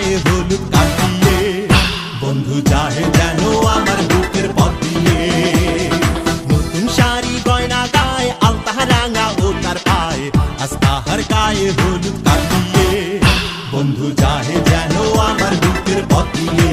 গায়ে হলুদ কাটিয়ে বন্ধু চাহে যেন আমার বুকের পথ দিয়ে নতুন শাড়ি গয়না গায়ে আলতা রাঙা ও তার পায়ে আজ তাহার গায়ে হলুদ কাটিয়ে বন্ধু চাহে যেন আমার বুকের পথ দিয়ে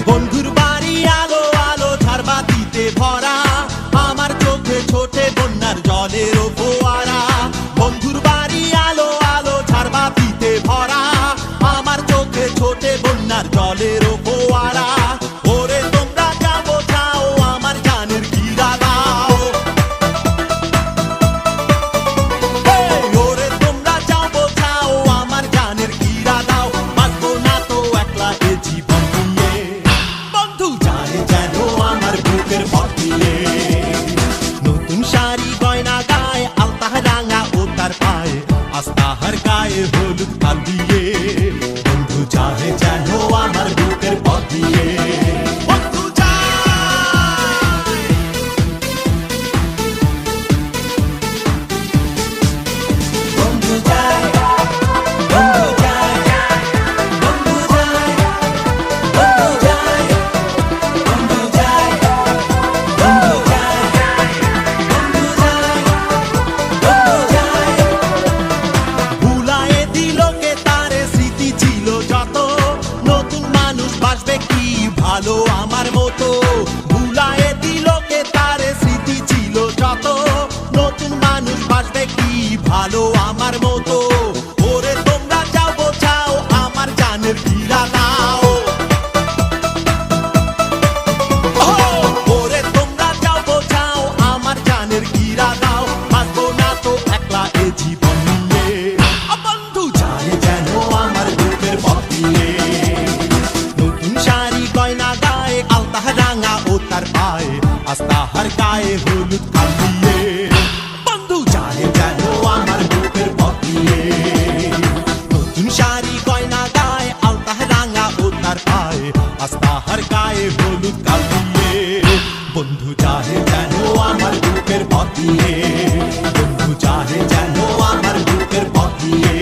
বন্ধুর বাড়ি আলো আলো ঝাড়বাতিতে ভরা আমার চোখে ছোটে বন্যার জলের ফোয়ারা বন্ধুর বাড়ি আলো আলো ঝাড়বাতিতে ভরা আমার চোখে ছোটে বন্যার জলের ফোয়ারা ওরে তোমরা যা বোঝাও আমার জানের গিরা দাও ওরে তোমরা যা বোঝাও আমার জানের গিরা দাও বাঁচবো না তো একলা এ জীবন বন্ধু চাহে যেন আমার বুকের পথ দিয়ে নতুন শাড়ি গয়না গায়ে আলতা রাঙা ও তার পায়ে আজ তাহার গায়ে হলুদ কাল দিয়ে বন্ধু চাহে যেন আমার বুকের পথ দিয়ে বন্ধু বন্ধু চায় বন্ধু চায় বন্ধু চায় বন্ধু চায় বন্ধু চায় বন্ধু চায় বন্ধু চায় বন্ধু চায় ভুলায়ে দিল কে তারে স্মৃতি ছিল যত নতুন মানুষ বাসবে কি ভালো আমার মতো ভুলায়ে দিল কে তারে স্মৃতি ছিল যত নতুন মানুষ বাসবে কি ভালো আমার মতো ওরে তোমরা যাও বোঝাও আমার জানের গিরা দাও ওরে তোমরা যাও বোঝাও আমার জানের গিরা দাও বাঁচবো না তো একলা এ জীবন নিয়ে বন্ধু চায় যেন আমার বুকের পথ দিয়ে নতুন শাড়ি গয়না গায়ে আলতা রাঙা ও তার পায়ে আজ তাহার গায়ে হলুদ কাল দিয়ে বন্ধু চাহে যেন আমার বুকের পথ দিয়ে নতুন শাড়ি গয়না গায়ে আলতা রাঙা ও তার পায়ে আজ তাহার গায়ে হলুদ কাল দিয়ে বন্ধু চাহে যেন আমার বুকের পথ দিয়ে বন্ধু চাহে যেন আমার বুকের পথ দিয়ে